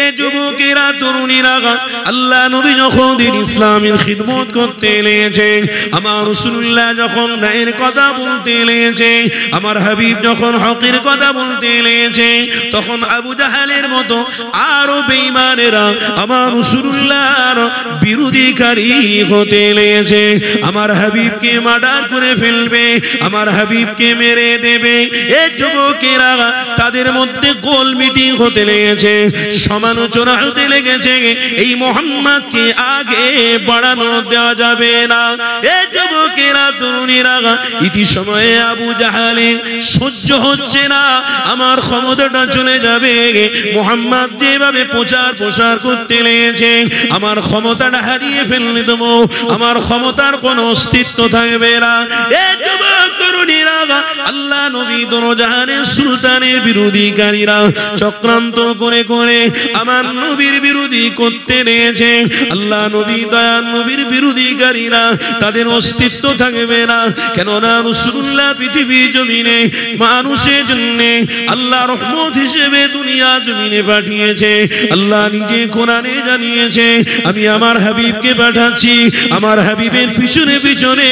এ যুবকেরা তরুণীরা আল্লাহ নবী যখন দিন ইসলামের খিদমত করতে লেগেছেন, আমার রাসূলুল্লাহ যখন ন্যায়ের কথা বলতে লেগেছেন, আমার হাবিব যখন হকের কথা বলতে লেগেছেন, তখন আবু জাহেলের মতো আরো বেঈমানেরা আমার রাসূলুল্লাহর বিরোধীকারী হতে লেগেছে। আমার হাবিবকে মার্ডার করে ফেলবে, আমার হাবিবকে মেরে দেবে। এ যুবকেরা তাদের মধ্যে গোল মিটিং হতে লেগেছে, সমালোচনা হতে লেগেছে, এই মুহাম্মদকে আগে বাড়ানো দেওয়া যাবে না। এ যুবকেরা তরুণীরা ইতি সময়ে আবু জাহেলে সহ্য হচ্ছে না, আমার ক্ষমতাটা চলে যাবে, মুহাম্মদ যেভাবে প্রচার করতে লেগেছে আমার ক্ষমতাটা হারিয়ে ফেললে দেবো, আমার ক্ষমতার কোনো অস্তিত্ব থাকবে না। এ যুবক তরুণীরা আল্লাহ নবী দোজাহানের সুলতানের বিরোধীকারীরা চক্রান্ত করে করে আমার নবীর বিরোধী করতে রয়েছে। আল্লাহ নবী দয়ার নবীর বিরোধীকারীরা তাদের অস্তিত্ব থাকবে না, কেননা রাসূলুল্লাহ পৃথিবী জমিনে মানুষের জন্য আল্লাহ রহমত হিসেবে দুনিয়া জমিনে পাঠিয়েছে। আল্লাহ নিজে কোরআনে জানিয়েছে, আমি আমার হাবিবকে পাঠাচ্ছি, আমার হাবিবের পিছনে পিছনে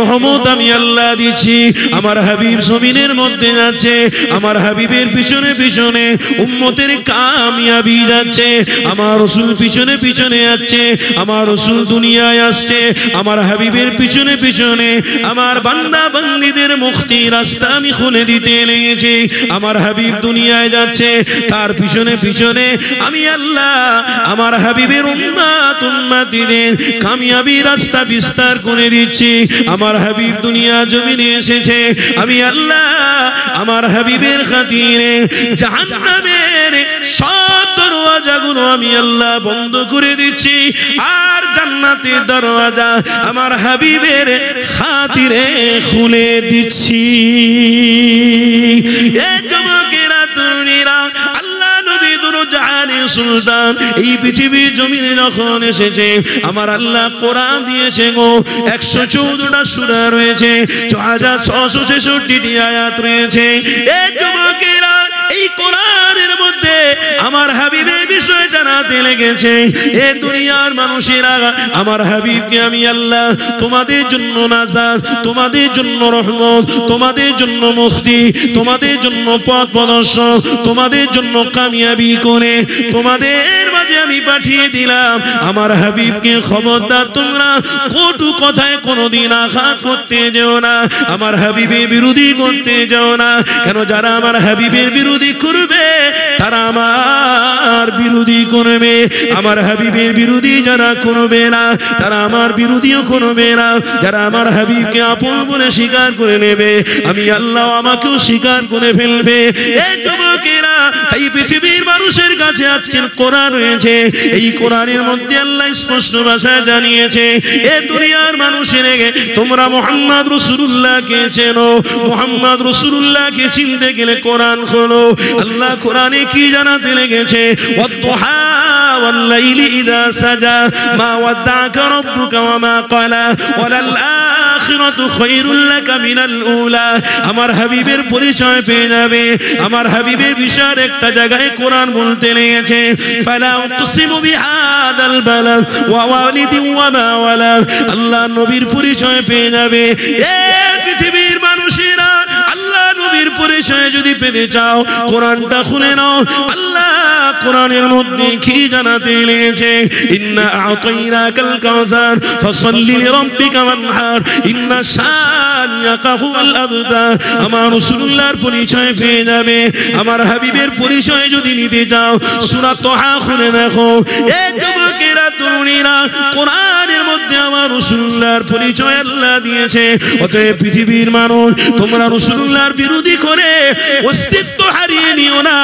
রহমত আমি আল্লাহ দিচ্ছি। আমার হাবিব জমিনের মধ্যে যাচ্ছে, আমার হাবিবের পিছনে পিছনে উম্মতের কামিয়াবি যাচ্ছে, আমার রাসূল পিছনে পিছনে যাচ্ছে, আমার রাসূল দুনিয়ায় আসছে, আমার হাবিবের পিছনে পিছনে আমার বান্দা বান্দীদের মুক্তির রাস্তা আমি খুলে দিতে লেগেছি। আমার হাবিব দুনিয়ায় যাচ্ছে, তার পিছনে পিছনে আমি আল্লাহ আমার হাবিবের উম্মত উম্মতিদের কামিয়াবি রাস্তা বিস্তার করে দিচ্ছি। আমার হাবিব দুনিয়া জমিনে এসেছে, আমি আল্লাহ আমার হাবিবের খাতিরে জাহান্নামের সব দরওয়াজাগুলো আমি আল্লাহ বন্ধ করে দিচ্ছি, আর জান্নাতের দরওয়াজা আমার হাবিবের খাতিরে খুলে দিচ্ছি। এ যুবকেরা তরুণীরা আল্লাহ নবী দোজাহানের সুলতান এই পৃথিবী জমিনে যখন এসেছে, আমার আল্লাহ কোরআন দিয়েছে গো, 114টা সূরা রয়েছে, 6666টি আয়াত রয়েছে। এ যুবকেরা এই কোরআনের মধ্যে আমার হাবিবের বিষয় জানাতে লেগেছে। এ দুনিয়ার মানুষেরা আমার হাবিবকে আমি আল্লাহ তোমাদের জন্য নাজাত, তোমাদের জন্য রহমত, তোমাদের জন্য মুক্তি, তোমাদের জন্য পথ প্রদর্শক, তোমাদের জন্য কামিয়াবি করে তোমাদের মাঝে আমি পাঠিয়ে দিলাম। আমার হাবিবকে খবরদার তোমরা কটু কথায় কোনোদিন আঘাত করতে যেও না, আমার হাবিবের বিরোধী করতে যেও না, কেন যারা আমার হাবিবের বিরোধী করবে তারা আমার বিরোধী করবে, আমার হাবিবের বিরোধী যারা করবে না তারা আমার বিরোধীও করবে না। যারা আমার হাবিবকে আপন বলে স্বীকার করে নেবে, আমি আল্লাহ আমাকেও স্বীকার করে ফেলবে। এই যুবকেরা এই পৃথিবীর মানুষের কাছে আজকের কোরআন রয়েছে, এই কোরআনের মধ্যে আল্লাহ স্পষ্ট ভাষায় জানিয়েছে, এ দুনিয়ার মানুষের তোমরা মুহাম্মদ রাসূলুল্লাহকে চেনো, মুহাম্মদ রাসূলুল্লাহকে চিনতে গেলে কোরআন খোলো। আল্লাহ কোরআনে কি জানাতে লেগেছে, ওয়াদ-দুহা ওয়াল-লাইলি ইযা সাজা মা ওয়াদ্দা'আকা রাব্বুকা ওয়া মা ক্বালা ওয়ালাল আখিরাতু খায়রুল লাকা মিনাল উলা। আমার হাবিবের পরিচয় পেয়ে যাবে, আমার হাবিবের বিষয়ের একটা জায়গায় কোরআন বলতে লেগেছে, ফালা উকসিমু বিহাদাল বালাদ ওয়া ওয়ালিদিন ওয়া মা ওয়ালা। আল্লাহ নবীর পরিচয় পেয়ে যাবে। এ পৃথিবীর মানুষেরা আল্লাহ নবীর পরিচয় যদি পেতে চাও কোরআনটা খুলে নাও। আল্লাহ কোরআনের মধ্যে কি জানাতে লেগেছে, ইন্না আ'তাইনাকাল কাউসার ফাসাল্লি লিরাব্বিকা ওয়ানহার ইন্না শানিয়াকা হুয়াল আবতার। আমার রাসূলুল্লাহর পরিচয় পেয়ে যাবে। আমার হাবিবের পরিচয় যদি নিতে চাও সূরা তাহা খুলে দেখো। এ যুবকেরা তরুণীরা কোরআনের মধ্যে আমার রাসূলুল্লাহর পরিচয় আল্লাহ দিয়েছে। অতএব পৃথিবীর মানুষ তোমরা রাসূলুল্লাহর বিরোধী করে অস্তিত্ব হারিয়ে নিও না,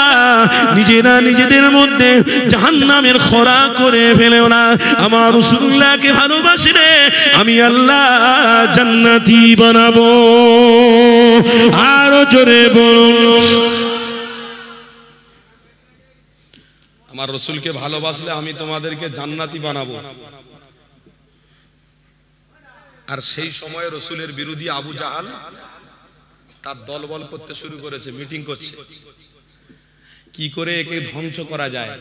নিজেরা নিজেদের মধ্যে জাহান্নামের খোরা করে ফেলেও না। আমার রাসূলুল্লাহকে ভালোবাসলে আমি আল্লাহ জান্নাতি বানাবো। আরো জোরে বলুন, আমার রাসূলকে ভালোবাসলে আমি তোমাদেরকে জান্নাতি বানাবো। আর সেই সময় রাসূলের বিরোধী আবু জাহাল তার দলবল করতে শুরু করেছে, মিটিং করছে। কি করে একে ধ্বংস করা যায়,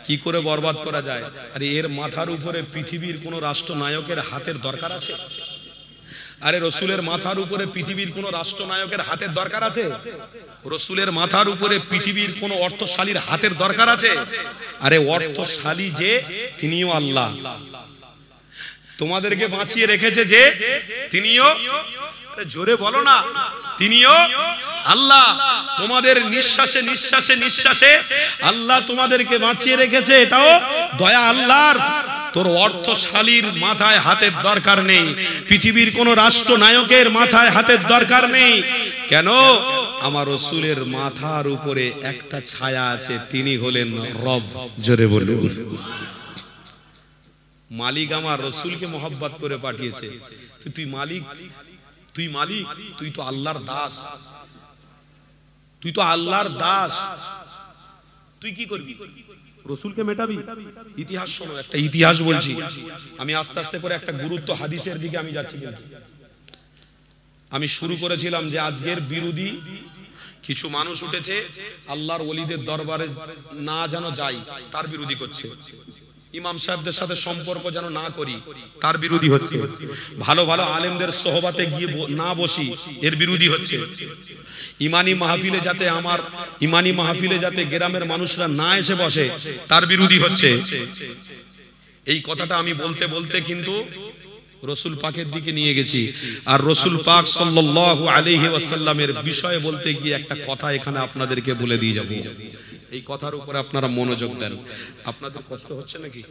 কি করে বরবাদ করা যায়। আরে এর মাথার উপরে পৃথিবীর কোন রাষ্ট্রনায়কের হাতের দরকার আছে? আরে রসুলের মাথার উপরে পৃথিবীর কোন রাষ্ট্রনায়কের হাতের দরকার আছে? রসুলের মাথার উপরে পৃথিবীর কোন অর্থশালীর হাতের দরকার আছে? আরে অর্থশালী যে তিনিও আল্লাহ, তোমাদেরকে বাঁচিয়ে রেখেছে যে তিনিও, জোরে বলো না, তিনিও আল্লাহ। তোমাদের নিঃশ্বাসে নিঃশ্বাসে নিঃশ্বাসে আল্লাহ তোমাদেরকে বাঁচিয়ে রেখেছে, এটাও দয়া আল্লাহর। তোর অর্থশালীর মাথায় হাতের দরকার নেই, পৃথিবীর কোন রাষ্ট্রনায়কের মাথায় হাতের দরকার নেই। কেন? আমার রসুলের মাথার উপরে একটা ছায়া আছে, তিনি হলেন রব। জোরে বলুন। মালিক আমার রসুলকে মোহাব্বত করে পাঠিয়েছে। তুই মালিক, তুই মালিক, তুই তো আল্লাহর দাস, তুই তো আল্লাহর দাস, তুই কি করবি? রসুলকে মেটাবি? ইতিহাস শোনো, একটা ইতিহাস বলছি আমি, আস্তে আস্তে করে একটা গুরুত্ব হাদিসের দিকে আমি যাচ্ছি। আমি শুরু করেছিলাম যে আজকের বিরোধী কিছু মানুষ উঠেছে, আল্লাহর ওলিদের দরবারে না যেন যাই তার বিরোধী করছে, ইমাম সাহেবদের সাথে সম্পর্ক যেন না করি তার বিরোধী হচ্ছে, ভালো ভালো আলেমদের সোহবাতে গিয়ে না বসি এর বিরোধী হচ্ছে, ইমানি মাহফিলে যাতে আমার ইমানি মাহফিলে যাতে গ্রামের মানুষরা না এসে বসে তার বিরোধী হচ্ছে। এই কথাটা আমি বলতে বলতে কিন্তু রসুল পাকের দিকে নিয়ে গেছি। আর রসুল পাক সাল্লাল্লাহু আলাইহি ওয়াসাল্লামের বিষয়ে বলতে গিয়ে একটা কথা এখানে আপনাদেরকে বলে দিয়ে যাব। এই কথার উপরে আপনারা মনোযোগ দেন। আপনাদের কষ্ট হচ্ছে নাকি?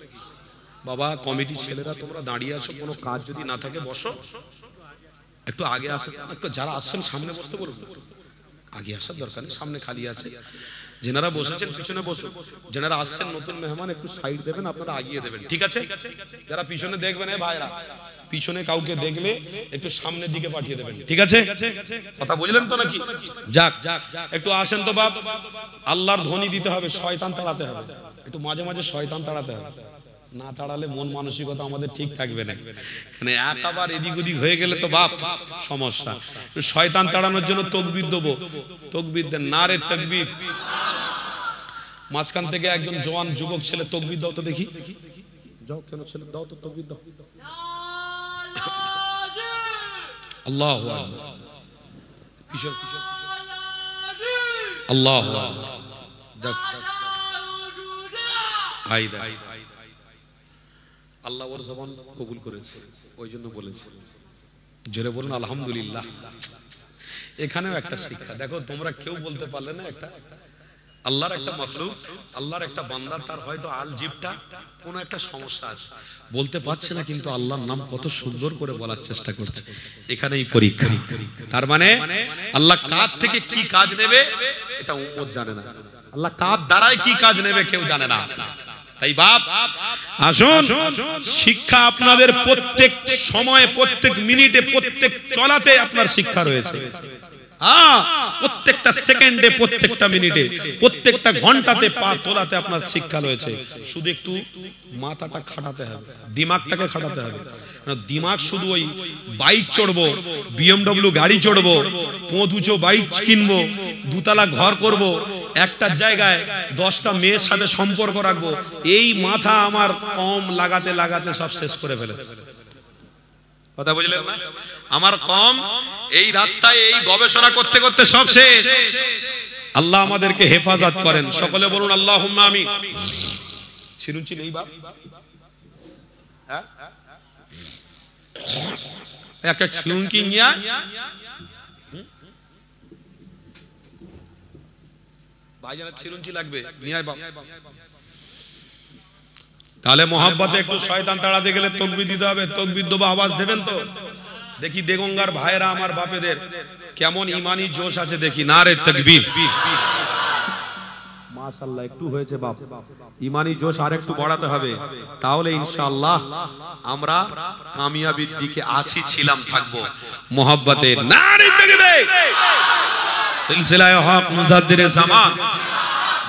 বাবা কমিটির ছেলেরা তোমরা দাঁড়িয়ে আছো, কোনো কাজ যদি না থাকে বসো, একটু আগে আসো, যারা আসছেন সামনে বসতে বলুন, আগে আসার দরকার নেই, সামনে খালি আছে। যেনারা বসেছেন পিছনে বসুন, যেনারা আসছেন নতুন মেহমান একটু সাইড দেবেন, আপনারা আগিয়ে দেবেন, ঠিক আছে? যারা পিছনে দেখবেন এই ভাইরা, পিছনে কাউকে দেখলে একটু সামনের দিকে পাঠিয়ে দেবেন, ঠিক আছে? কথা বুঝলেন তো নাকি? যাক একটু আসেন তো বাপ, আল্লাহর ধ্বনি দিতে হবে, শয়তান তাড়াতে হবে, একটু মাঝে মাঝে শয়তান তাড়াতে হবে, না তাড়ালে মন মানসিকতা আমাদের ঠিক থাকবে না। মানে একাবার এদিক ওদিক হয়ে গেলে তো বাপ সমস্যা। শয়তান তাড়ানোর জন্য তাকবীর দেবো, তাকবীর দেন, নারে তাকবীর। মাঝখান থেকে একজন জওয়ান যুবক ছেলে তাকবীর দাও তো দেখি, যাও কেন ছেলে দাও তো তাকবীর দাও। আল্লাহু আকবার, কিশোর কিশোর আল্লাহু আকবার, দেখ আইদা আল্লাহ ওর জবান কবুল করেছে, ওই জন্য বলেছে। জোরে বলুন আলহামদুলিল্লাহ। এখানেও একটা শিক্ষা দেখো, তোমরা কেউ বলতে পারলে না একটা আল্লাহর একটা মাখলুক, আল্লাহর একটা বান্দা, তার হয়তো আল জিবটা কোনো একটা সমস্যা আছে, বলতে পারছে না, কিন্তু আল্লাহর নাম কত সুন্দর করে বলার চেষ্টা করছে। এখানেই পরীক্ষা। তার মানে আল্লাহ কার থেকে কি কাজ নেবে এটা উম্মত জানে না, আল্লাহ কার দ্বারাই কি কাজ নেবে কেউ জানে না। তাই বাপ আসুন, শিক্ষা আপনাদের প্রত্যেক সময়ে, প্রত্যেক মিনিটে, প্রত্যেক চলাতে আপনার শিক্ষা রয়েছে। প্রত্যেকটা সেকেন্ডে, প্রত্যেকটা মিনিটে, প্রত্যেকটা ঘন্টাতে পা তোলাতে আপনার শিক্ষা রয়েছে। শুধু একটু মাথাটা খাটাতে হবে, দিমাগটাকে খাটাতে হবে। দিমাগ শুধু ওই বাইক চড়বো, BMW গাড়ি চড়বো, পৌঁছুচো বাইক কিনবো, দুতলা ঘর করব, একটা জায়গায় 10টা মেয়ের সাথে সম্পর্ক রাখবো, এই মাথা আমার কম লাগাতে লাগাতে সব শেষ করে ফেলেছে। কথা বুঝলেন না? আমার কম এই রাস্তায় এই গবেষণা করতে করতে সব শেষ। আল্লাহ আমাদেরকে হেফাজত করেন, সকলে বলুন আল্লাহুম্মা আমিন। চিরুচি নেই বাপ, হ্যাঁ একটা চিরুচি নিয়া ভাইজানের চিরুচি লাগবে, নিয়ে আয় বাপ। তাহলে মোহাব্বতে একটু শয়তান তাড়াতে গেলে তাকবীর দিতে হবে, তাকবীর দেবো, আওয়াজ দেবেন তো? দেখি দেগঙ্গার ভাইরা আমার বাপেদের কেমন ইমানি জোশ আছে দেখি, নারে তাকবীর। মাশাআল্লাহ, একটু হয়েছে বাপ, ইমানি জোশ আর একটু বাড়াতে হবে, তাহলে ইনশাআল্লাহ আমরা কামিয়াবির দিকে আছি, ছিলাম, থাকবো মোহাব্বতে। নারে তাকবীর। সিলসিলায়ে হক মুজাদ্দিদে জামান,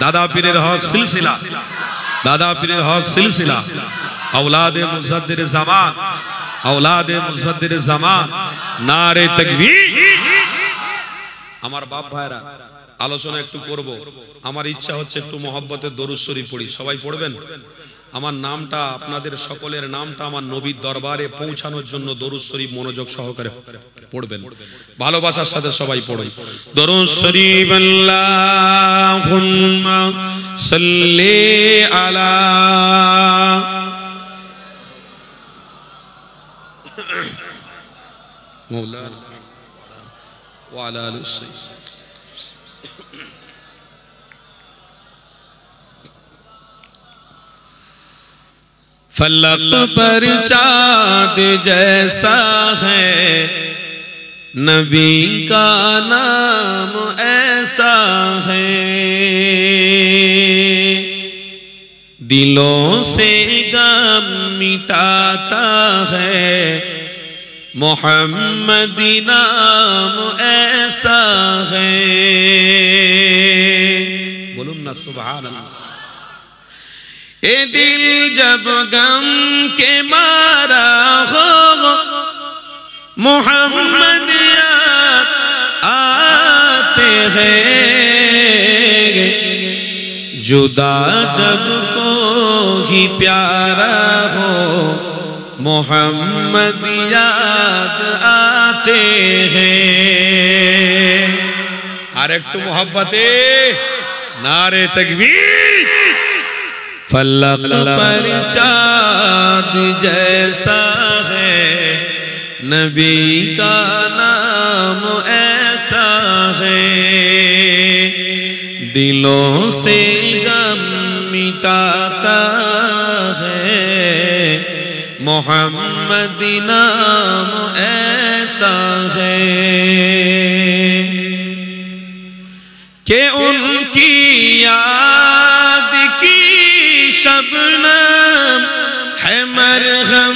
দাদা পীরের হক সিলসিলা, দাদা পীরের হক সিলসিলা, औलादे मुजद्दिद ज़मान, औलादे मुजद्दिद ज़मान, नारे तकबीर। আমার বাপ ভাইরা আলোচনা একটু করব। আমার ইচ্ছা হচ্ছে একটু মহব্বতের দরুদ শরীফ পড়ি, সবাই পড়বেন। আমার নামটা, আপনাদের সকলের নামটা আমার নবীর দরবারে পৌঁছানোর জন্য দরুদ শরীফ মনোযোগ সহকারে পড়বেন, ভালোবাসার সাথে সবাই পড়ুন দরুদ শরীফ। আল্লাহুম্মা সাল্লি আলা মাওলানা ওয়া আলা আলিহি। फलक पर चाँद जैसा है, नबी का नाम ऐसा है, दिलों से गम मिटाता है, मोहम्मदी नाम ऐसा है। बोलूं ना सुभान अल्लाह। ए दिल जब गम के मारा हो, मोहम्मद याद आते हैं, जुदा जब को ही प्यारा हो, मोहम्मद याद आते हैं। আর একটু मोहब्बते नारे तकबीर। फलक पर चाँद जैसा है, नबी का नाम ऐसा है, दिलों से गम मिटाता है, मोहम्मदी नाम ऐसा है, कि उनकी याद की शबनम है मरहम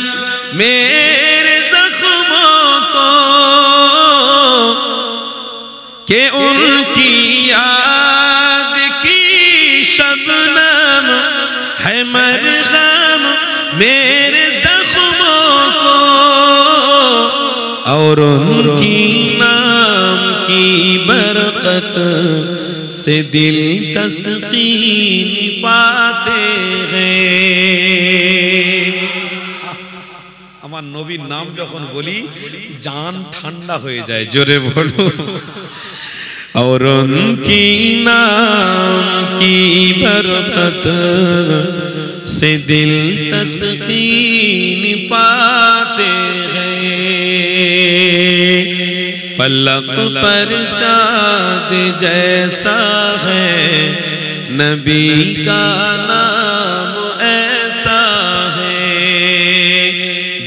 मेरे जख्मों को, कि उनकी याद की शबनम है मरहम मेरे जख्मों को, और उनकी नाम की बरकत से दिल तस्कीन पाते हैं। আমার নবীর নাম যখন বলি জান ঠান্ডা হয়ে যায়, জোরে বলো। और उनकी नाम की बरकत से दिल तस्कीन पाते हैं। फलक पर चाँद जैसा है, नबी का नाम ऐसा है,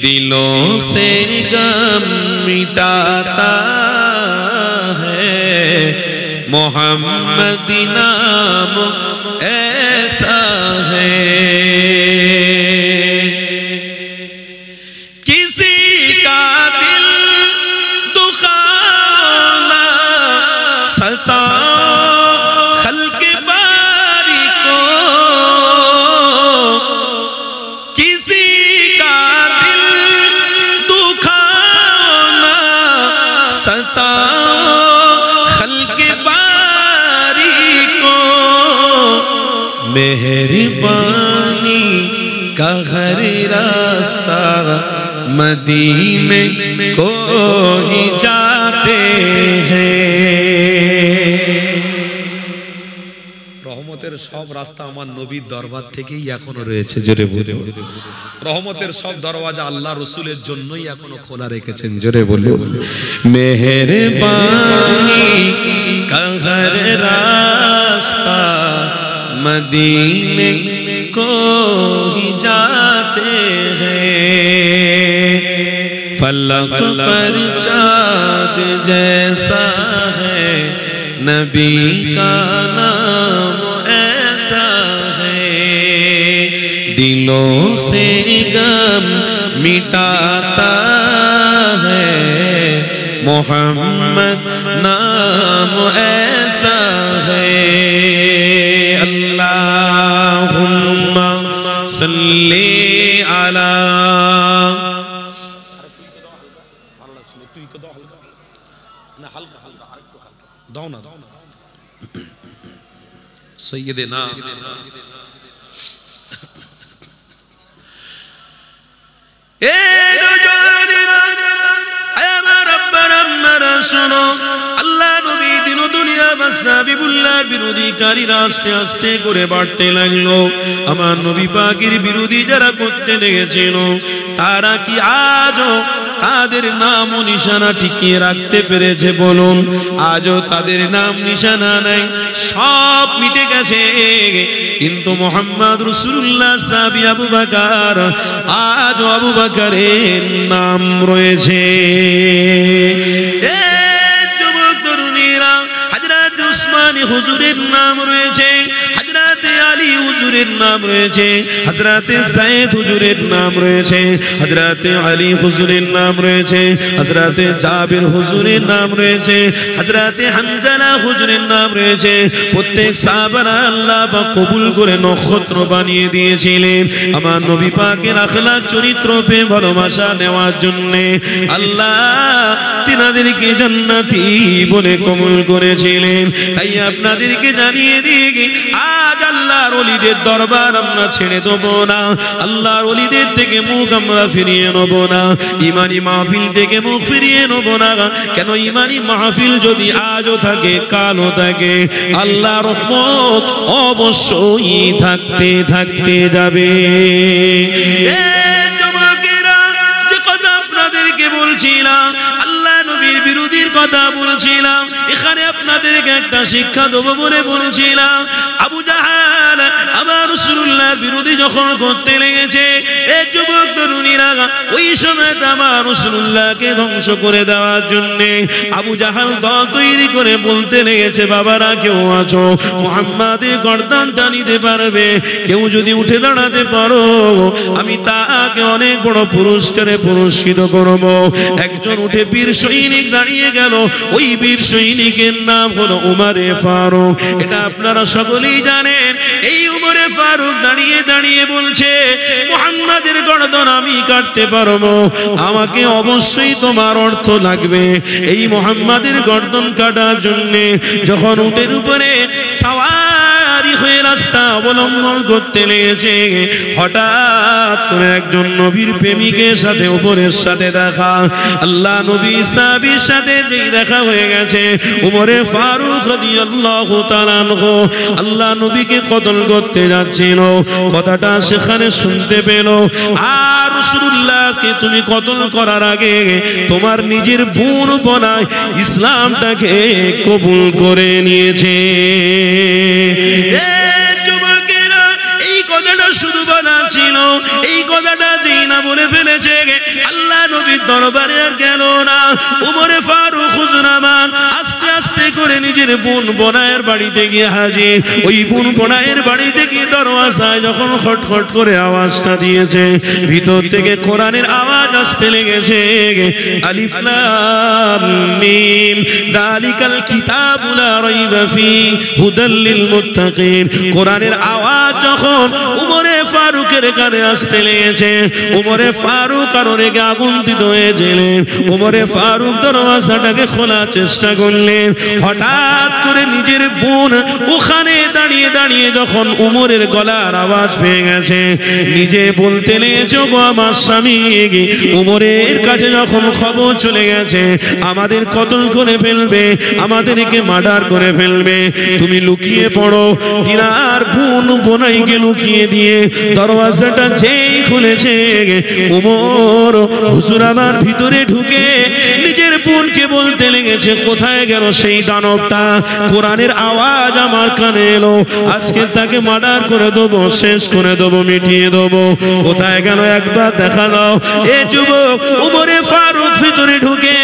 दिलों से गम मिटाता है, मोहम्मदी नाम ऐसा है। किसी का दिल दुखाना सता खल्क बारी को, किसी का दिल दुखाना सता खल्क बारी को, मेहरबानी का हर रास्ता मदीने को ही जाते हैं। রহমতের সব রাস্তা আমার নবীর দরবার থেকেই এখনো রয়েছে, জোরে বলো। রহমতের সব দরওয়াজা আল্লাহ রসুলের জন্যই এখনো খোলা রেখেছেন, জোরে বলো। मेहरबानी का हर रास्ता मदीने को ही जाते हैं। फलक पर चाँद जैसा है, नबी का नाम ऐसा है, दिलों से गम मिटाता है, मोहम्मद नाम ऐसा है। अल्लाहुम्मा सल्ली अला। সৈয়দেনা আল্লাহ নবী দিন দুনিয়া বাসনা বিবুল্লাহর বিরোধীকারীরা আস্তে আস্তে করে বাড়তে লাগলো। আমার নবী পাকের বিরোধী যারা করতে লেগেছিল তারা কি আজও তাদের নাম ও নিশানা টিকিয়ে রাখতে পেরেছে? বলুন, আজও তাদের নাম নিশানা নাই, সব মিটে গেছে। কিন্তু মুহাম্মদ রাসূলুল্লাহ সাহাবী আবু বকর, আজও আবু বকরের নাম রয়েছে। যুবক তরুণীরা, হযরত উসমান হুজুরের নাম রয়েছে, হযরত আলী হুজুরের নাম রয়েছে, হযরত সাইদ হুজুরের নাম রয়েছে, হযরত আলী হুজুরের নাম রয়েছে, হযরত জাবির হুজুরের নাম রয়েছে, হযরত হানজালা হুজুরের নাম রয়েছে। প্রত্যেক সাহাবারা আল্লাহ পাক কবুল করে নক্ষত্র বানিয়ে দিয়েছিলেন আমার নবী পাকের আখলাক চরিত্র পেয়ে ভালোবাসা নেওয়ার জন্য। আল্লাহ তিনাদেরকে জান্নাতি বলে কবুল করেছিলেন। তাই আপনাদেরকে জানিয়ে দিয়ে আজ আল্লাহর ওলিদের দরবার আমরা ছেড়ে দেবো না, আল্লাহর ওলিদের থেকে মুখ আমরা ফিরিয়ে নেব না, ইমানি মাহফিল থেকে মুখ ফিরিয়ে নেব না। কেন? ইমানি মাহফিল যদি আজও থাকে, কালও থাকে, আল্লাহর রহমত অবশ্যই থাকতে থাকতে যাবে। যুবকেরা, যে কথা আপনাদেরকে বলছিলাম, আল্লাহ নবীর বিরোধীর কথা বলছিলাম, এখানে আপনাদেরকে একটা শিক্ষা দেবো বলে বলছিলাম। আবু জাহাল আমার রাসূলুল্লাহর বিরোধী যখন করতে লেগেছে, এই যুবক তরুণীরা, ওই সময় আমার রাসূলুল্লাহকে ধ্বংস করে দেওয়ার জন্য আবু জাহাল দল তৈরি করে বলতে লেগেছে, বাবারা কেউ আছো মুহাম্মাদের গর্দানটা নিতে পারবে? কেউ যদি উঠে দাঁড়াতে পারো, আমি তাকে অনেক বড় পুরস্কারে পুরস্কৃত করব। একজন উঠে বীর সৈনিক দাঁড়িয়ে গেল, ওই বীর সৈনিকের নাম হলো উমরে ফারুক। এটা আপনারা সকলেই জানেন। এই উমরে ফারুক দাঁড়িয়ে দাঁড়িয়ে বলছে, মুহাম্মাদের গর্দান আমি কাটতে পারবো, আমাকে অবশ্যই তোমার অর্থ লাগবে। এই মুহাম্মাদের গর্দান কাটার জন্য যখন উটের উপরে সাওয়ারি হয়ে রাস্তা অবলম্বন করতে লেগেছে, হঠাৎ করে একজন নবীর প্রেমিকের সাথে উপরের সাথে দেখা। আল্লাহ নবী সাহাবীর সাথে যেই দেখা হয়ে গেছে, উমরে ফারুক রাদিয়াল্লাহু তাআলা আনহু আল্লাহ নবীকে কতল করতে যাচ্ছিল। কথাটা সেখানে শুনতে পেল, আর রাসূলুল্লাহকে তুমি কতল করার আগে তোমার নিজের বোন বোনায় ইসলামটাকে কবুল করে নিয়েছে। যুবকেরা, এই কথাটা শুধু বলা ছিল, এই কথাটা যেই না বলে ফেলেছে, আল্লাহ নবীর দরবারে আর গেল না। উমরে ফারুক হুজুরামান আস্তে আস্তে করে নিজের বোন বোনায়ের বাড়িতে গিয়ে হাজির। ওই বোন বোনায়ের বাড়িতে গিয়ে দরওয়াজায় যখন খটখট করে আওয়াজটা দিয়েছে, ভিতর থেকে কোরআনের আওয়াজ আসতে লেগেছে, আলিফ লাম মিম যালিকাল কিতাবু লা রাইবা ফি হুদাল লিল মুত্তাকিন। কোরআনের আওয়াজ যখন উমরে ফারুকের কানে আসতে লেগেছে, উমরে ফারুক আরো রেগে আগুন্তিত হয়ে গেলেন। উমরে ফারুক দরওয়াজাটাকে খোলার চেষ্টা করলেন। হঠাৎ করে নিজের বোন ওখানে দাঁড়িয়ে দাঁড়িয়ে যখন উমরের গলার আওয়াজ পেয়ে গেছে, নিজে বলতে লেগেছে, গো আমার স্বামী, উমরের কাছে যখন খবর চলে গেছে আমাদের কতল করে ফেলবে, আমাদেরকে মার্ডার করে ফেলবে, তুমি লুকিয়ে পড়ো। ইনার বোন বোনাইকে লুকিয়ে দিয়ে দরওয়াজাটা যেই খুলেছে, উমর হুজুর আমার ভিতরে ঢুকে নিজের বোনকে বলতে লেগেছে, কোথায় গেল সেই দানবটা? কোরআনের আওয়াজ আমার কানে এলো, আজকে তাকে মার্ডার করে দেবো, শেষ করে দেবো, মিটিয়ে দেবো। কোথায় গেল একবার দেখা দাও। এ যুবক, উমরে ফারুক ভিতরে ঢুকে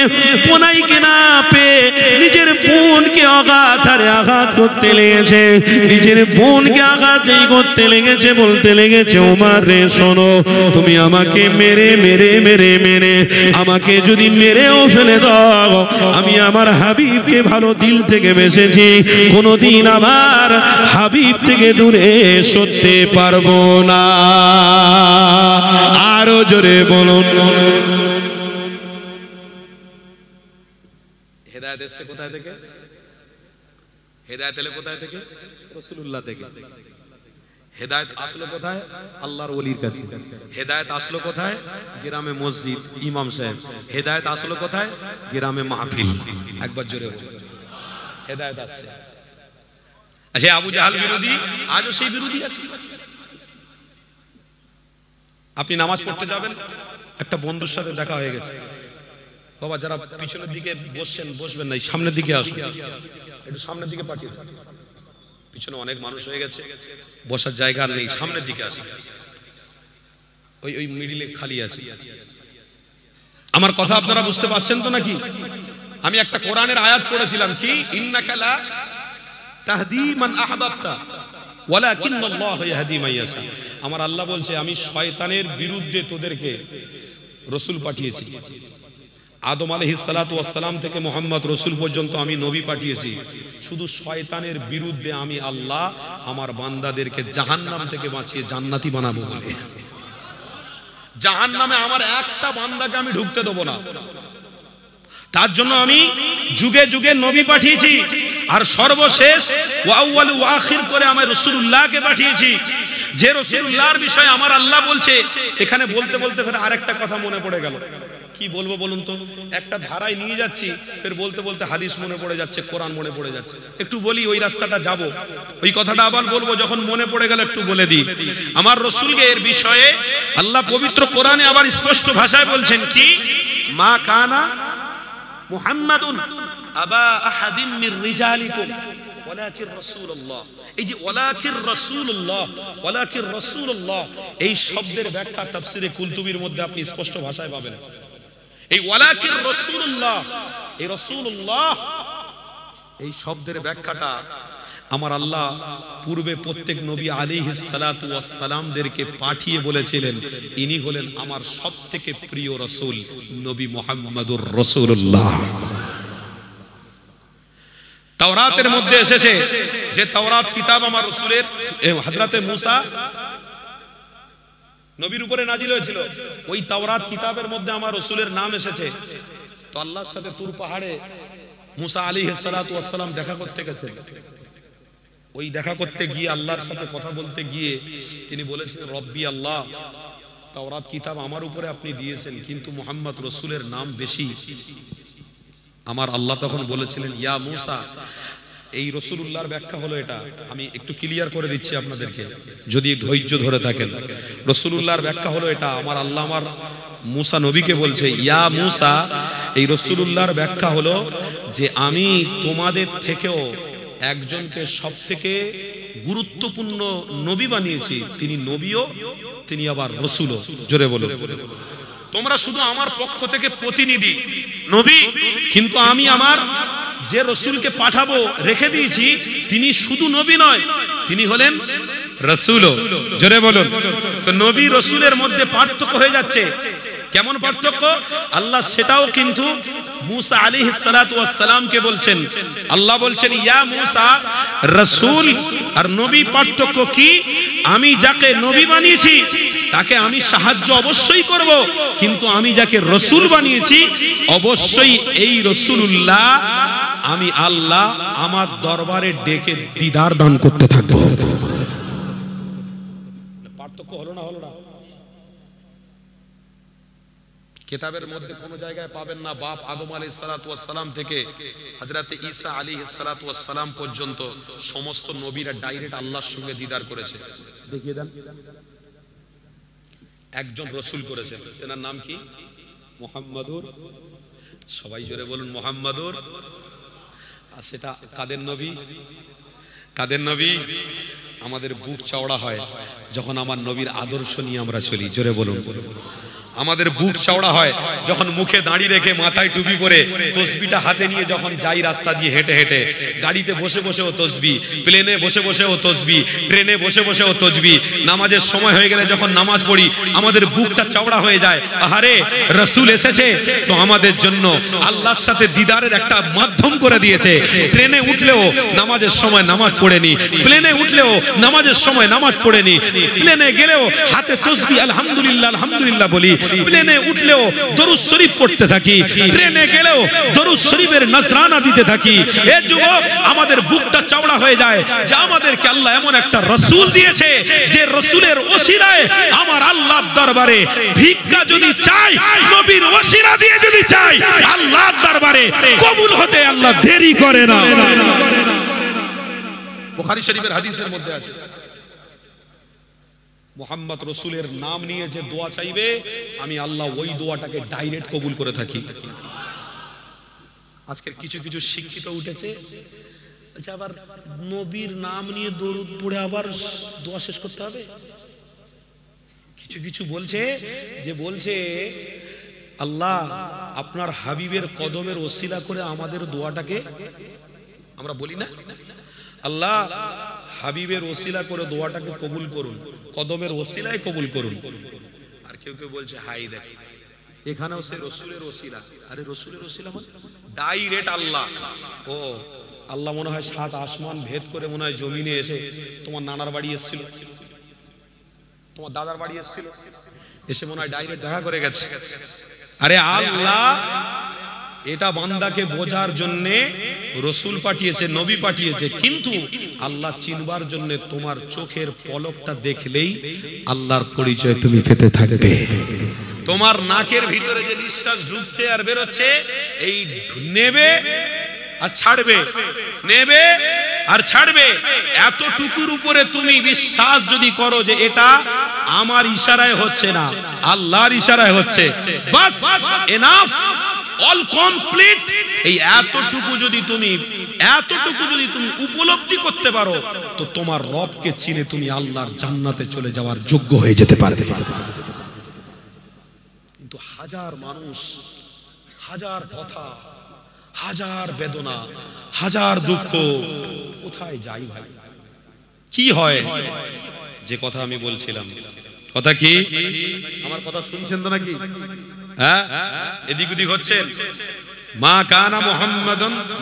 বোনাইকে না পেয়ে নিজের বোনকে আঘাত হারে আঘাত করতে লেগেছে। নিজের বোনকে আঘাত যেই করতে লেগেছে, বলতে লেগেছে, ওমর রে শোনো, তুমি আমাকে মেরে মেরে মেরে মেরে আমাকে যদি মেরেও ফেলে দাও, আমি আমার হাবিবকে ভালো দিল থেকে বেসেছি, কোনোদিন আমার হাবিব থেকে দূরে সরতে পারবো না। আরো জোরে বলুন। হেদায়েত এসেছে কোথায় থেকে? হেদায়েত এলে কোথায় থেকে? রাসূলুল্লাহ থেকে। হেদায়েত আসলো কোথায়? আল্লাহর ওলির কাছে। হেদায়েত আসলো কোথায়? গ্রামে মসজিদ, ইমাম সাহেব। হেদায়েত আসলো কোথায়? গ্রামে মাহফিল। একবার জোরে বলুন, হেদায়েত আসছে। আচ্ছা, আবু জাহাল বিরোধী, আজও সেই বিরোধী আছে। আপনি নামাজ পড়তে যাবেন, একটা বন্ধুর সাথে দেখা হয়ে গেছে, বাবা যারা পিছনের দিকে বসবেন না, সামনের দিকে আসুন, একটু সামনের দিকে পাঠিয়ে দেন, পিছনে অনেক মানুষ হয়ে গেছে, বসার জায়গা নেই, সামনের দিকে আসুন, ওই মিডিলে খালি আছে। আমার কথা আপনারা বুঝতে পারছেন তো নাকি? আমি একটা কোরআনের আয়াত পড়েছিলাম, কি ইন্নাকা লা তাহদি মান আহবাবতা ওয়ালাকিন্নাল্লাহু ইয়াহদি মান ইয়াশা। আমার আল্লাহ বলছে, আমি শয়তানের বিরুদ্ধে তোদেরকে রাসূল পাঠিয়েছি। আদম আলাইহিস সালাতু ওয়াস সালাম থেকে মুহাম্মদ রাসূল পর্যন্ত আমি নবী পাঠিয়েছি। শুধু শয়তানের বিরুদ্ধে আমি আল্লাহ আমার বান্দাদেরকে জাহান্নাম থেকে বাঁচিয়ে জান্নাতি বানাবো বলে। জাহান্নামে আমার একটা বান্দাকে আমি ঢুকতে দেব না। তার জন্য আমি যুগে যুগে নবী পাঠিয়েছি, আর সর্বশেষ ওয়া আউয়াল ওয়া আখির করে আমি রাসূলুল্লাহকে পাঠিয়েছি। যে রাসূলুল্লাহর বিষয়ে আমার আল্লাহ বলছে, এখানে বলতে বলতে ফের আরেকটা কথা মনে পড়ে গেল। কি বলবো বলুন তো? একটা ধারায় নিয়ে যাচ্ছি, ফের বলতে বলতে হাদিস মনে পড়ে যাচ্ছে, কোরআন মনে পড়ে যাচ্ছে। একটু বলি, ওই রাস্তাটা যাব, ওই কথাটা আবার বলবো, যখন মনে পড়ে গেল একটু বলে দিই। আমার রাসূলকে এর বিষয়ে আল্লাহ পবিত্র কোরআনে আবার স্পষ্ট ভাষায় বলছেন, কি মা কানা মুহাম্মাদুন আবা আহাদিম মির রিজালিকুম ওয়ালাকিন রাসূলুল্লাহ। এই যে ওয়ালাকিন রাসূলুল্লাহ, ওয়ালাকিন রাসূলুল্লাহ, এই শব্দের ব্যাখ্যা তাফসীরে কুলতুবির মধ্যে আপনি স্পষ্ট ভাষায় পাবেন। এই ওয়ালাকিন রাসূলুল্লাহ, এই রাসূলুল্লাহ, এই শব্দের ব্যাখ্যাটা আমার আল্লাহ পূর্বে প্রত্যেক নবী আলাইহিস সালাতু ওয়াস সালামদেরকে পাঠিয়ে বলেছিলেন, ইনি হলেন আমার সবথেকে প্রিয় রাসূল নবী মুহাম্মদুর রাসূলুল্লাহ। তাওরাতের মধ্যে এসেছে, যে তাওরাত কিতাব আমার রাসূলের হযরতে মুসা নবীর উপরে নাজিল হয়েছিল, ওই তাওরাত কিতাবের মধ্যে আমার রাসূলের নাম এসেছে। তো আল্লাহর সাথে তুর পাহাড়ে মুসা আলাইহিস সালাতু ওয়াস সালাম দেখা করতে গেছেন। ওই দেখা করতে গিয়ে, আল্লাহর সাথে কথা বলতে গিয়ে তিনি বলেছেন, রব্বি আল্লাহ, তাওরাত কিতাব আমার উপরে আপনি দিয়েছেন, কিন্তু মুহাম্মদ রাসূলের নাম বেশি। আমার আল্লাহ তখন বলেছিলেন, ইয়া মুসা, এই রাসূলুল্লাহর ব্যাখ্যা হলো এটা। আমি একটু ক্লিয়ার করে দিচ্ছি আপনাদেরকে, যদি ধৈর্য ধরে থাকেন। রাসূলুল্লাহর ব্যাখ্যা হলো এটা। আমার আল্লাহ আমার মুসা নবীকে বলছে, ইয়া মুসা, এই রাসূলুল্লাহর ব্যাখ্যা হলো যে আমি তোমাদের থেকেও একজনকে সবথেকে গুরুত্বপূর্ণ নবী বানিয়েছি। তিনি নবীও, তিনি আবার রাসূলও। জোরে বলুন। তোমরা শুধু আমার পক্ষ থেকে প্রতিনিধি নবী, কিন্তু আমি আমার যে রাসূলকে পাঠাবো রেখে দিয়েছি, তিনি শুধু নবী নয়, তিনি হলেন রাসূলও। জোরে বলুন। তো নবী রাসূলের মধ্যে পার্থক্য হয়ে যাচ্ছে। কেমন পার্থক্য? আল্লাহ সেটাও কিন্তু মুসা আলাইহিস সালাতু ওয়াস সালামকে বলছেন। আল্লাহ বলছেন, ইয়া মুসা, রাসূল আর নবী পার্থক্য কি? আমি যাকে নবী বানিয়েছি তাকে আমি সাহায্য অবশ্যই করব, কিন্তু আমি যাকে রাসূল বানিয়েছি অবশ্যই এই রাসূলুল্লাহ আমি আল্লাহ আমার দরবারে ডেকে দিদার দান করতে থাকব। পার্থক্য হলো না? হলো না? কিতাবের মধ্যে কোন জায়গায় পাবেন না বাপ আদম আলাইহিস সালাতু ওয়াস সালাম থেকে হযরত ঈসা আলাইহিস সালাতু ওয়াস সালাম পর্যন্ত সমস্ত নবীরা ডাইরেক্ট আল্লাহর সঙ্গে দিদার করেছে। দেখিয়ে দেন। একজন রাসূল করেছেন, তার নাম কি? মুহাম্মাদুর। সবাই জোরে বলুন, মুহাম্মাদুর। আর সেটা কাদের নবী? কাদের নবী? আমাদের বুক চওড়া হয় যখন আমার নবীর আদর্শ নিয়ে আমরা চলি। জোরে বলুন। আমাদের বুক চওড়া হয় যখন মুখে দাঁড়ি রেখে মাথায় টুপি পরে তসবিটা হাতে নিয়ে যখন যাই রাস্তা দিয়ে হেঁটে হেঁটে, গাড়িতে বসে বসেও তসবি, প্লেনে বসে বসেও তসবি, ট্রেনে বসে বসেও তসবি, নামাজের সময় হয়ে গেলে যখন নামাজ পড়ি আমাদের বুকটা চওড়া হয়ে যায়। আহারে, রাসূল এসেছে তো আমাদের জন্য আল্লাহর সাথে দিদারের একটা মাধ্যম করে দিয়েছে। ট্রেনে উঠলেও নামাজের সময় নামাজ পড়ে নি, প্লেনে উঠলেও নামাজের সময় নামাজ পড়েনি, প্লেনে গেলেও হাতে তাসবিহ আলহামদুলিল্লাহ আলহামদুলিল্লাহ বলি, প্লেনে উঠলেও দরুদ শরীফ পড়তে থাকি, ট্রেনে গেলেও দরুদ শরীফের নজরানা দিতে থাকি। এ যুবক, আমাদের বুকটা চওড়া হয়ে যায় যে আমাদেরকে আল্লাহ এমন একটা রাসূল দিয়েছে যে রাসূলের ওসিলায় আমার আল্লাহর দরবারে ভিক্ষা যদি চাই, নবীর ওসিলা দিয়ে যদি চাই, আল্লাহর দরবারে কবুল হতে আল্লাহ দেরি করে না। বুখারী শরীফের হাদিসের মধ্যে আছে, মুহাম্মদ রাসূলের নাম নিয়ে যে দোয়া চাইবে আমি আল্লাহ ওই দোয়াটাকে ডাইরেক্ট কবুল করে থাকি। আজকের কিছু কিছু শিক্ষিত উঠেছে, আচ্ছা আবার নবীর নাম নিয়ে দরুদ পড়ে আবার দোয়া শেষ করতে হবে। কিছু কিছু বলছে যে বলছে আল্লাহ আপনার হাবিবের কদমের ওসিলা করে আমাদের দোয়াটাকে, আমরা বলি না আল্লাহ হাবিবের ওসিলা করে দোয়াটাকে কবুল করুন, কদমের ওসিলায় কবুল করুন। আর কেউ কেউ বলছে হাই দেখ এখানেও সে রসুলের ওসিলা। আরে রসুলের ওসিলা মানে ডাইরেক্ট আল্লাহ। ও আল্লাহ মনে হয় 7 আসমান ভেদ করে মনে হয় জমিনে এসে তোমার নানার বাড়ি এসেছিল, তোমার দাদার বাড়ি এসেছিল, এসে মনে হয় ডাইরেক্ট দেখা করে গেছে। আরে আল্লাহ এটা বান্দাকে বোঝার জন্য রসুল পাঠিয়েছে, নবী পাঠিয়েছে, কিন্তু আল্লাহ চিনবার জন্য তোমার চোখের পলকটা দেখলেই আল্লাহর পরিচয় তুমি পেতে থাকবে। তোমার নাকের ভিতরে যে নিঃশ্বাস ঢুকছে আর বেরোচ্ছে, এই নেবে আর ছাড়বে, নেবে আর ছাড়বে, এতটুকুর উপরে তুমি বিশ্বাস যদি করো যে এটা আমার ইশারায় হচ্ছে না, আল্লাহর ইশারায় হচ্ছে, বাস এনাফ, অল কমপ্লিট। এই এতটুকু যদি তুমি উপলব্ধি করতে পারো তো তোমার রবকে চিনে তুমি আল্লাহর জান্নাতে চলে যাওয়ার যোগ্য হয়ে যেতে পারবে। কিন্তু হাজার মানুষ, হাজার কথা, হাজার বেদনা, হাজার দুঃখ, কোথায় যাই ভাই? কি হয়? যে কথা আমি বলছিলাম, কথা কি? আমার কথা শুনছেন তো নাকি? হ্যাঁ, এদিক ওদিক হচ্ছেন। মা কানা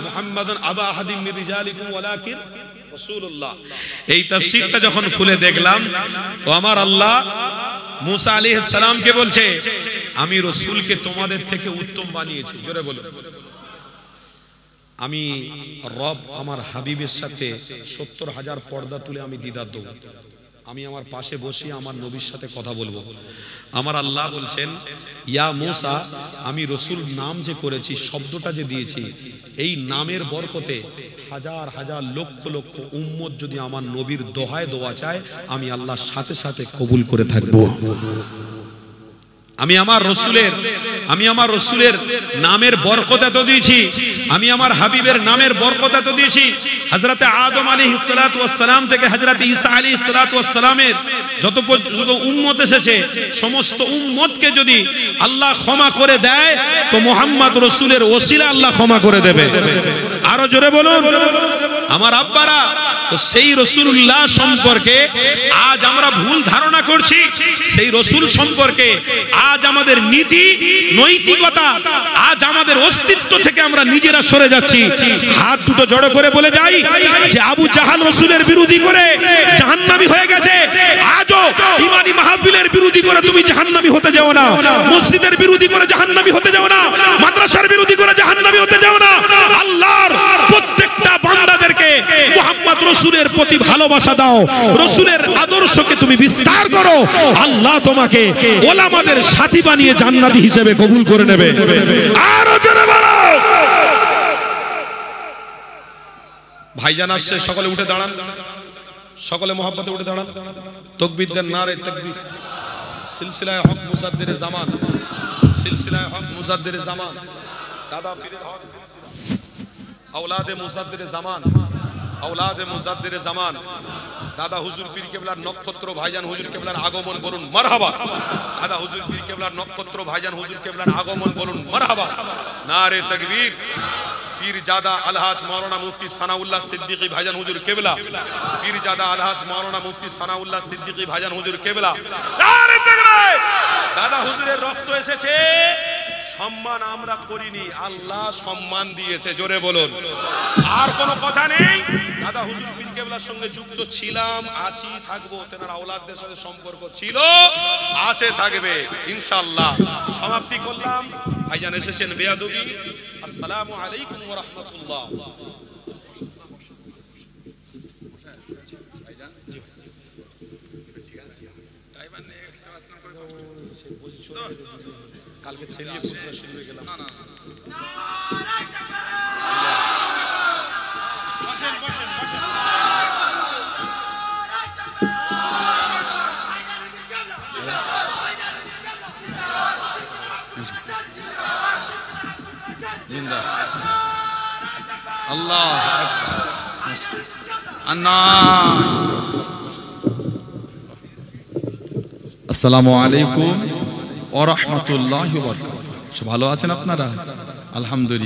মুহাম্মাদুন আবা আহাদিম মির রিজালিকুম ওয়ালাকিন রাসূলুল্লাহ। এই তাফসীরটা যখন খুলে দেখলাম তো আমার আল্লাহ মুসা আলাইহিস সালামকে বলছে আমি রাসূলকে তোমাদের থেকে উত্তম বানিয়েছি। জোরে বলো। আমি রব আমার হাবিবের সাথে 70,000 পর্দা তুলে আমি দিদার দেব। আমি আমার পাশে বসে আমার নবীর সাথে কথা বলবো। আমার আল্লাহ বলছেন ইয়া মুসা, আমি রসুল নাম যে করেছি, শব্দটা যে দিয়েছি, এই নামের বরকতে হাজার হাজার লক্ষ লক্ষ উম্মত যদি আমার নবীর দোহায় দোয়া চায়, আমি আল্লাহর সাথে সাথে কবুল করে থাকবো। আমি আমার রসুলের নামের বরকত এত দিয়েছি, আমি আমার হাবিবের নামের বরকত এত দিয়েছি। হযরতে আদম আলাইহিস সালাতু ওয়াস সালাম থেকে হযরতে ঈসা আলাইহিস সালাতু ওয়াস সালামের যত উম্মত এসেছে, সমস্ত উম্মতকে যদি আল্লাহ ক্ষমা করে দেয় তো মুহাম্মদ রসুলের ওসিলা আল্লাহ ক্ষমা করে দেবে। আরো জোরে বলুন আমার আব্বারা। তো সেই রাসূলুল্লাহ সম্পর্কে আজ আমরা ভুল ধারণা করছি, সেই রাসূল সম্পর্কে আজ আমাদের নীতি নৈতিকতা, আজ আমাদের অস্তিত্ব থেকে আমরা নিজেরা সরে যাচ্ছি। হাত দুটো জড়ো করে বলে যাই যে আবু জাহাল রাসূলের বিরোধী করে জাহান্নামী হয়ে গেছে। আজও ইমানি মাহফিলের বিরোধী করে তুমি জাহান্নামী হতে যাও না, মসজিদের বিরোধী করে জাহান্নামী হতে যাও না, মাদ্রাসার বিরোধী করে জাহান্নামী হতে যাও না। আল্লাহর প্রত্যেকটা বান্দাদেরকে মুহাম্মদ রাসূলের প্রতি ভালোবাসা দাও, রাসূলের আদর্শকে তুমি বিস্তার করো, আল্লাহ তোমাকে ওলামাদের সাথী বানিয়ে জান্নাতি হিসেবে কবুল করে নেবে। আরো জোরে বলো। ভাইজান আসছে, সকলে উঠে দাঁড়ান, সকলে মহব্বতে উঠে দাঁড়ান। তাকবীর দেন, নারে তাকবীর। সিলসিলায়ে হক মুজাদ্দিদে জামান, সিলসিলায়ে হক মুজাদ্দিদে জামান, দাদা পীরের হক, আওলাদে মুজাদ্দিদে জামান, আওলাদে মুজাদ্দিদে জামান, দাদা হুজুর পীর কেবলার নক্ষত্র ভাইজান হুজুর কেবলার আগমন বলুন মারহাবা। দাদা হুজুর পীর কেবলার নক্ষত্র ভাইজান হুজুর কেবলার আগমন বলুন মারহাবা। নারে তাকবীর। পীরজাদা আলহাজ মাওলানা মুফতি সানাউল্লাহ সিদ্দিকী ভাইজান হুজুর কেবলা, পীরজাদা আলহাজ মাওলানা মুফতি সানাউল্লাহ সিদ্দিকী ভাইজান হুজুর কেবলা। নারে তাকবীর। দাদা হুজুরের রক্ত এসেছে সম্মান আমরা করিনি, আল্লাহ সম্মান দিয়েছে, জোরে বলুন। আর কোনো কথা নেই। দাদা হুজুর পীর কেবলার সঙ্গে যুক্ত ছিলাম, আছি, থাকবো। তেনার আওলাদদের সাথে সম্পর্ক ছিল, আছে, থাকবে ইনশাআল্লাহ। সমাপ্তি করলাম। ভাইজান এসেছেন বেয়াদবি। আসসালামু আলাইকুম ওয়া রাহমাতুল্লাহ। কালকে ছেলিয়ে পুত্র শুনবে গেলাম। জিন্দা আল্লাহ আন্না। আসসালামু আলাইকুম ওয়া রাহমাতুল্লাহি ওয়া বারাকাতুহু। ভালো আছেন আপনারা? আলহামদুলিল্লাহ।